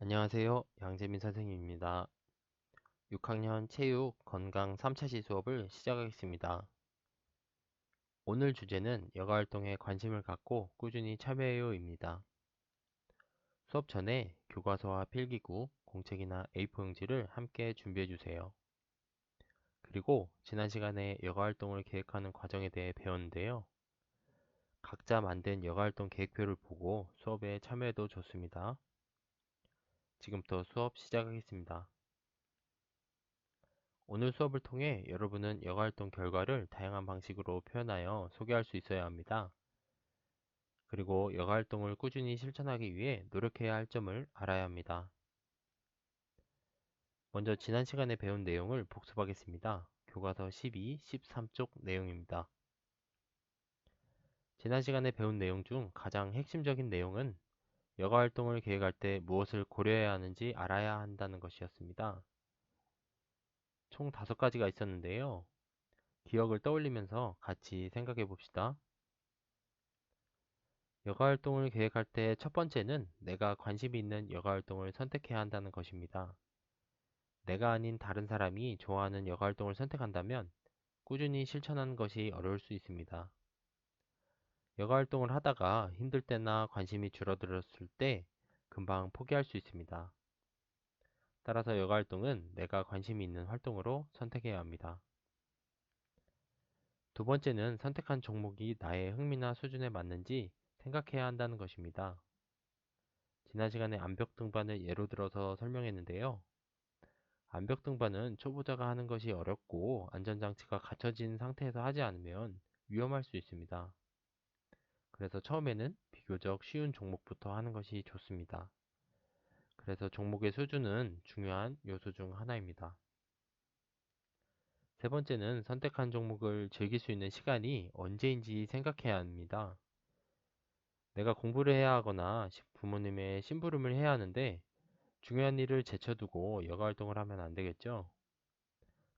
안녕하세요. 양재민 선생님입니다. 6학년 체육 건강 3차시 수업을 시작하겠습니다. 오늘 주제는 여가활동에 관심을 갖고 꾸준히 참여해요입니다. 수업 전에 교과서와 필기구, 공책이나 A4 용지를 함께 준비해 주세요. 그리고 지난 시간에 여가활동을 계획하는 과정에 대해 배웠는데요. 각자 만든 여가활동 계획표를 보고 수업에 참여해도 좋습니다. 지금부터 수업 시작하겠습니다. 오늘 수업을 통해 여러분은 여가활동 결과를 다양한 방식으로 표현하여 소개할 수 있어야 합니다. 그리고 여가활동을 꾸준히 실천하기 위해 노력해야 할 점을 알아야 합니다. 먼저 지난 시간에 배운 내용을 복습하겠습니다. 교과서 12, 13쪽 내용입니다. 지난 시간에 배운 내용 중 가장 핵심적인 내용은 여가활동을 계획할 때 무엇을 고려해야 하는지 알아야 한다는 것이었습니다. 총 5가지가 있었는데요. 기억을 떠올리면서 같이 생각해 봅시다. 여가활동을 계획할 때 첫 번째는 내가 관심이 있는 여가활동을 선택해야 한다는 것입니다. 내가 아닌 다른 사람이 좋아하는 여가활동을 선택한다면 꾸준히 실천하는 것이 어려울 수 있습니다. 여가활동을 하다가 힘들 때나 관심이 줄어들었을 때 금방 포기할 수 있습니다. 따라서 여가활동은 내가 관심이 있는 활동으로 선택해야 합니다. 두 번째는 선택한 종목이 나의 흥미나 수준에 맞는지 생각해야 한다는 것입니다. 지난 시간에 암벽 등반을 예로 들어서 설명했는데요. 암벽 등반은 초보자가 하는 것이 어렵고 안전장치가 갖춰진 상태에서 하지 않으면 위험할 수 있습니다. 그래서 처음에는 비교적 쉬운 종목부터 하는 것이 좋습니다. 그래서 종목의 수준은 중요한 요소 중 하나입니다. 세 번째는 선택한 종목을 즐길 수 있는 시간이 언제인지 생각해야 합니다. 내가 공부를 해야 하거나 부모님의 심부름을 해야 하는데 중요한 일을 제쳐두고 여가활동을 하면 안 되겠죠?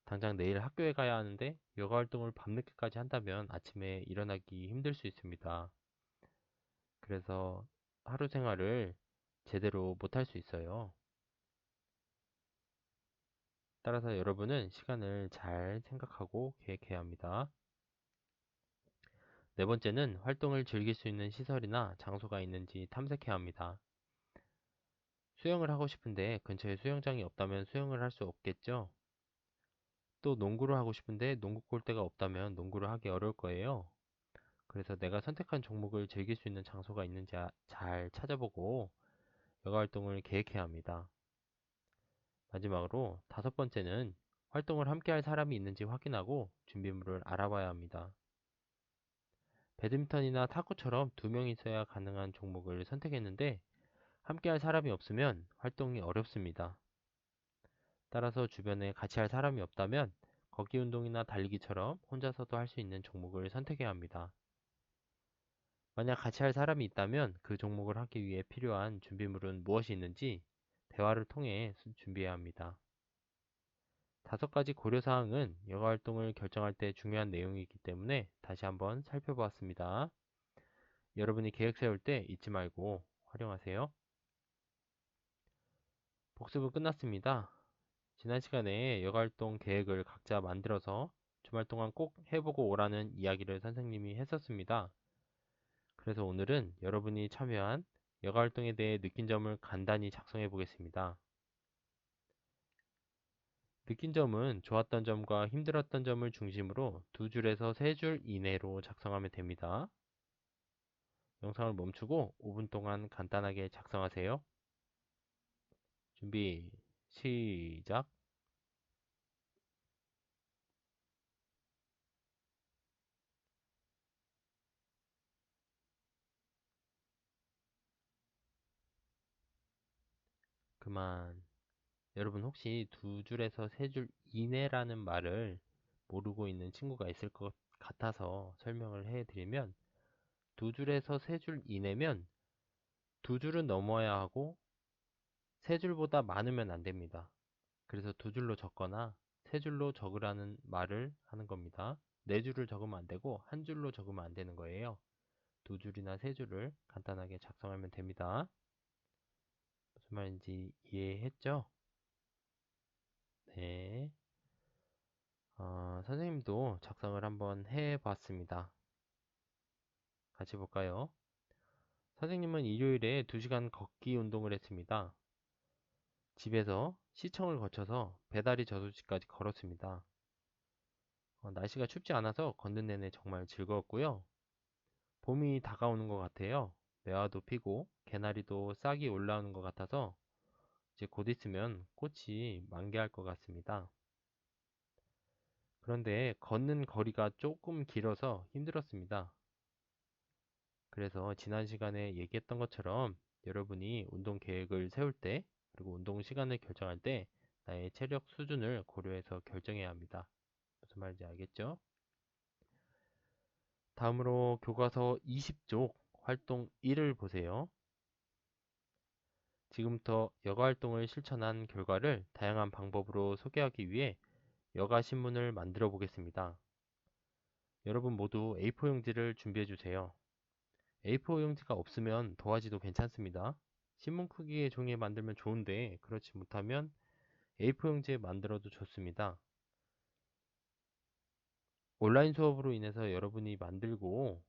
당장 내일 학교에 가야 하는데 여가활동을 밤늦게까지 한다면 아침에 일어나기 힘들 수 있습니다. 그래서 하루 생활을 제대로 못할 수 있어요. 따라서 여러분은 시간을 잘 생각하고 계획해야 합니다. 네 번째는 활동을 즐길 수 있는 시설이나 장소가 있는지 탐색해야 합니다. 수영을 하고 싶은데 근처에 수영장이 없다면 수영을 할 수 없겠죠? 또 농구를 하고 싶은데 농구 골대가 없다면 농구를 하기 어려울 거예요. 그래서 내가 선택한 종목을 즐길 수 있는 장소가 있는지 잘 찾아보고 여가 활동을 계획해야 합니다. 마지막으로 5번째는 활동을 함께 할 사람이 있는지 확인하고 준비물을 알아봐야 합니다. 배드민턴이나 탁구처럼 2명이 있어야 가능한 종목을 선택했는데 함께 할 사람이 없으면 활동이 어렵습니다. 따라서 주변에 같이 할 사람이 없다면 걷기 운동이나 달리기처럼 혼자서도 할 수 있는 종목을 선택해야 합니다. 만약 같이 할 사람이 있다면 그 종목을 하기 위해 필요한 준비물은 무엇이 있는지 대화를 통해 준비해야 합니다. 5가지 고려사항은 여가 활동을 결정할 때 중요한 내용이기 때문에 다시 한번 살펴보았습니다. 여러분이 계획 세울 때 잊지 말고 활용하세요. 복습은 끝났습니다. 지난 시간에 여가 활동 계획을 각자 만들어서 주말 동안 꼭 해보고 오라는 이야기를 선생님이 했었습니다. 그래서 오늘은 여러분이 참여한 여가 활동에 대해 느낀 점을 간단히 작성해 보겠습니다. 느낀 점은 좋았던 점과 힘들었던 점을 중심으로 2줄에서 3줄 이내로 작성하면 됩니다. 영상을 멈추고 5분 동안 간단하게 작성하세요. 준비, 시작! 그만. 여러분 혹시 2줄에서 3줄 이내라는 말을 모르고 있는 친구가 있을 것 같아서 설명을 해드리면 2줄에서 3줄 이내면 2줄은 넘어야 하고 3줄보다 많으면 안 됩니다. 그래서 2줄로 적거나 3줄로 적으라는 말을 하는 겁니다. 4줄을 적으면 안 되고 1줄로 적으면 안 되는 거예요. 2줄이나 3줄을 간단하게 작성하면 됩니다. 무슨 말인지 이해했죠? 네. 선생님도 작성을 한번 해봤습니다. 같이 볼까요? 선생님은 일요일에 2시간 걷기 운동을 했습니다. 집에서 시청을 거쳐서 배다리 저수지까지 걸었습니다. 날씨가 춥지 않아서 걷는 내내 정말 즐거웠고요. 봄이 다가오는 것 같아요. 매화도 피고 개나리도 싹이 올라오는 것 같아서 이제 곧 있으면 꽃이 만개할 것 같습니다. 그런데 걷는 거리가 조금 길어서 힘들었습니다. 그래서 지난 시간에 얘기했던 것처럼 여러분이 운동 계획을 세울 때 그리고 운동 시간을 결정할 때 나의 체력 수준을 고려해서 결정해야 합니다. 무슨 말인지 알겠죠? 다음으로 교과서 20쪽 활동 1을 보세요. 지금부터 여가 활동을 실천한 결과를 다양한 방법으로 소개하기 위해 여가 신문을 만들어 보겠습니다. 여러분 모두 A4 용지를 준비해 주세요. A4 용지가 없으면 도화지도 괜찮습니다. 신문 크기의 종이에 만들면 좋은데 그렇지 못하면 A4 용지에 만들어도 좋습니다. 온라인 수업으로 인해서 여러분이 만들고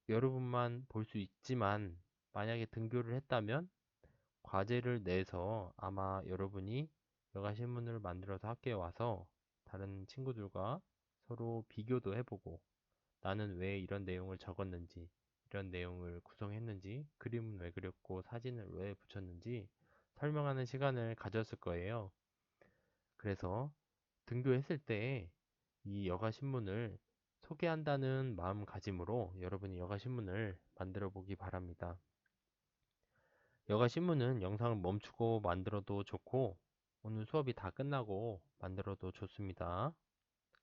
여러분만 볼 수 있지만 만약에 등교를 했다면 과제를 내서 아마 여러분이 여가 신문을 만들어서 학교에 와서 다른 친구들과 서로 비교도 해보고 나는 왜 이런 내용을 적었는지, 이런 내용을 구성했는지, 그림은 왜 그렸고 사진을 왜 붙였는지 설명하는 시간을 가졌을 거예요. 그래서 등교했을 때 이 여가 신문을 소개한다는 마음가짐으로 여러분이 여가 신문을 만들어 보기 바랍니다. 여가 신문은 영상을 멈추고 만들어도 좋고 오늘 수업이 다 끝나고 만들어도 좋습니다.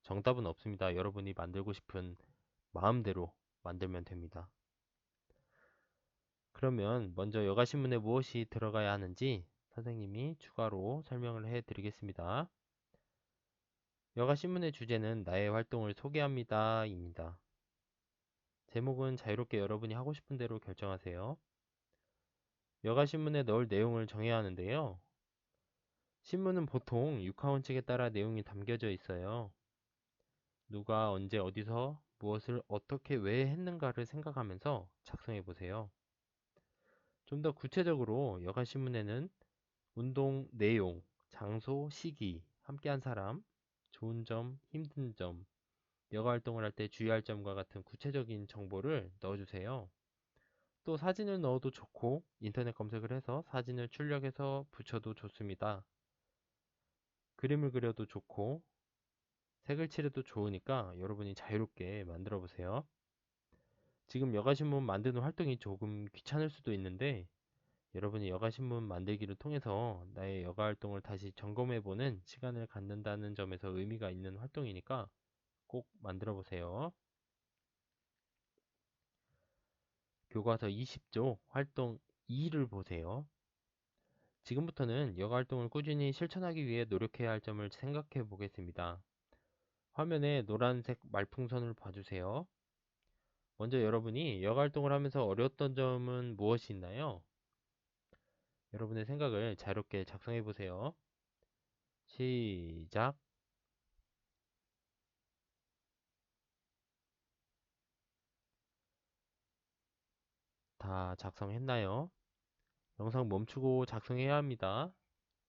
정답은 없습니다. 여러분이 만들고 싶은 마음대로 만들면 됩니다. 그러면 먼저 여가 신문에 무엇이 들어가야 하는지 선생님이 추가로 설명을 해 드리겠습니다. 여가 신문의 주제는 나의 활동을 소개합니다 입니다. 제목은 자유롭게 여러분이 하고 싶은 대로 결정하세요. 여가 신문에 넣을 내용을 정해야 하는데요. 신문은 보통 육하원칙에 따라 내용이 담겨져 있어요. 누가 언제 어디서 무엇을 어떻게 왜 했는가를 생각하면서 작성해 보세요. 좀 더 구체적으로 여가 신문에는 운동 내용, 장소, 시기, 함께한 사람, 좋은 점, 힘든 점, 여가 활동을 할 때 주의할 점과 같은 구체적인 정보를 넣어주세요. 또 사진을 넣어도 좋고 인터넷 검색을 해서 사진을 출력해서 붙여도 좋습니다. 그림을 그려도 좋고 색을 칠해도 좋으니까 여러분이 자유롭게 만들어 보세요. 지금 여가신문 만드는 활동이 조금 귀찮을 수도 있는데 여러분이 여가신문 만들기를 통해서 나의 여가 활동을 다시 점검해보는 시간을 갖는다는 점에서 의미가 있는 활동이니까 꼭 만들어 보세요. 교과서 20조 활동 2를 보세요. 지금부터는 여가 활동을 꾸준히 실천하기 위해 노력해야 할 점을 생각해 보겠습니다. 화면에 노란색 말풍선을 봐주세요. 먼저 여러분이 여가 활동을 하면서 어려웠던 점은 무엇이 있나요? 여러분의 생각을 자유롭게 작성해 보세요. 시작. 다 작성했나요? 영상 멈추고 작성해야 합니다.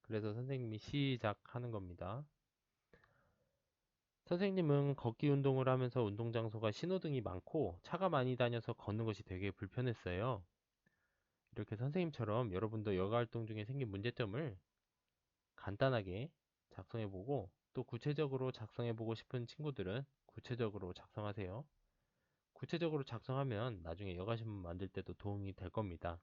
그래서 선생님이 시작하는 겁니다. 선생님은 걷기 운동을 하면서 운동 장소가 신호등이 많고 차가 많이 다녀서 걷는 것이 되게 불편했어요. 이렇게 선생님처럼 여러분도 여가 활동 중에 생긴 문제점을 간단하게 작성해보고 또 구체적으로 작성해보고 싶은 친구들은 구체적으로 작성하세요. 구체적으로 작성하면 나중에 여가신문 만들 때도 도움이 될 겁니다.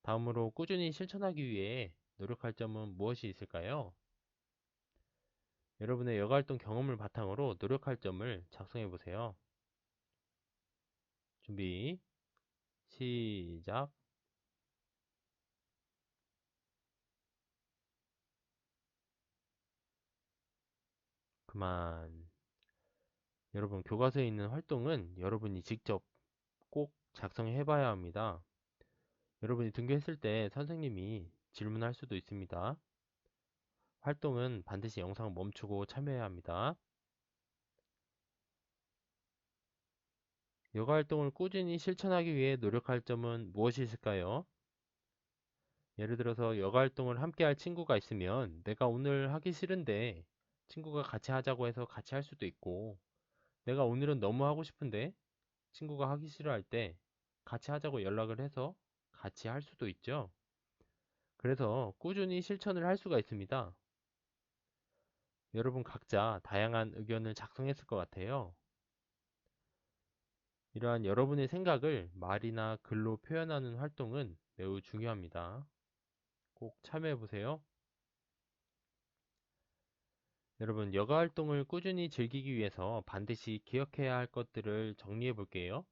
다음으로 꾸준히 실천하기 위해 노력할 점은 무엇이 있을까요? 여러분의 여가활동 경험을 바탕으로 노력할 점을 작성해보세요. 준비, 시작. 그만. 여러분, 교과서에 있는 활동은 여러분이 직접 꼭 작성해 봐야 합니다. 여러분이 등교했을 때 선생님이 질문할 수도 있습니다. 활동은 반드시 영상 멈추고 참여해야 합니다. 여가 활동을 꾸준히 실천하기 위해 노력할 점은 무엇이 있을까요? 예를 들어서 여가 활동을 함께 할 친구가 있으면 내가 오늘 하기 싫은데 친구가 같이 하자고 해서 같이 할 수도 있고, 내가 오늘은 너무 하고 싶은데 친구가 하기 싫어할 때 같이 하자고 연락을 해서 같이 할 수도 있죠. 그래서 꾸준히 실천을 할 수가 있습니다. 여러분 각자 다양한 의견을 작성했을 것 같아요. 이러한 여러분의 생각을 말이나 글로 표현하는 활동은 매우 중요합니다. 꼭 참여해 보세요. 여러분, 여가 활동을 꾸준히 즐기기 위해서 반드시 기억해야 할 것들을 정리해 볼게요.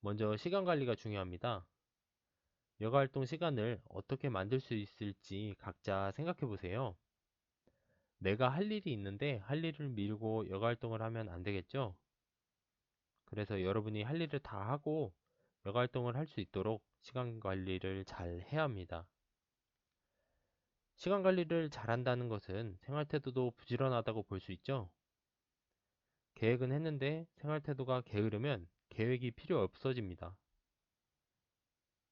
먼저 시간 관리가 중요합니다. 여가 활동 시간을 어떻게 만들 수 있을지 각자 생각해 보세요. 내가 할 일이 있는데 할 일을 미루고 여가 활동을 하면 안 되겠죠? 그래서 여러분이 할 일을 다 하고 여가 활동을 할 수 있도록 시간 관리를 잘 해야 합니다. 시간 관리를 잘한다는 것은 생활 태도도 부지런하다고 볼 수 있죠? 계획은 했는데 생활 태도가 게으르면 계획이 필요 없어집니다.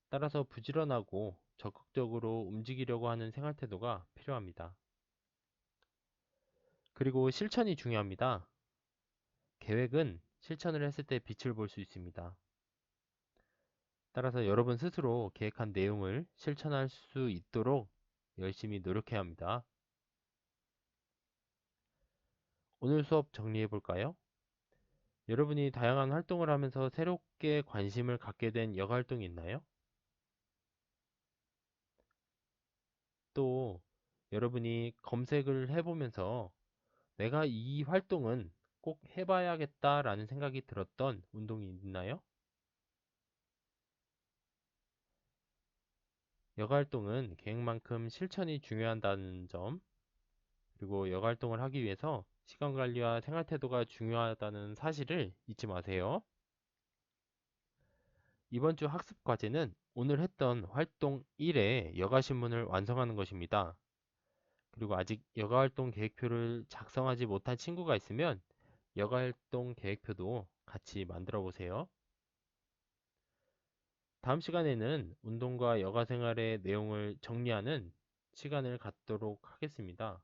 따라서 부지런하고 적극적으로 움직이려고 하는 생활 태도가 필요합니다. 그리고 실천이 중요합니다. 계획은 실천을 했을 때 빛을 볼 수 있습니다. 따라서 여러분 스스로 계획한 내용을 실천할 수 있도록 열심히 노력해야 합니다. 오늘 수업 정리해 볼까요? 여러분이 다양한 활동을 하면서 새롭게 관심을 갖게 된 여가 활동이 있나요? 또 여러분이 검색을 해보면서 내가 이 활동은 꼭 해봐야겠다라는 생각이 들었던 운동이 있나요? 여가 활동은 계획만큼 실천이 중요하다는 점, 그리고 여가 활동을 하기 위해서 시간 관리와 생활 태도가 중요하다는 사실을 잊지 마세요. 이번 주 학습 과제는 오늘 했던 활동 1의 여가 신문을 완성하는 것입니다. 그리고 아직 여가 활동 계획표를 작성하지 못한 친구가 있으면 여가 활동 계획표도 같이 만들어 보세요. 다음 시간에는 운동과 여가 생활의 내용을 정리하는 시간을 갖도록 하겠습니다.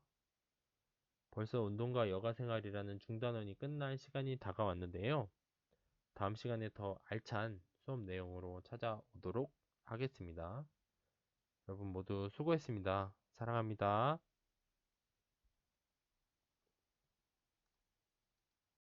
벌써 운동과 여가 생활이라는 중단원이 끝날 시간이 다가왔는데요. 다음 시간에 더 알찬 수업 내용으로 찾아오도록 하겠습니다. 여러분 모두 수고했습니다. 사랑합니다.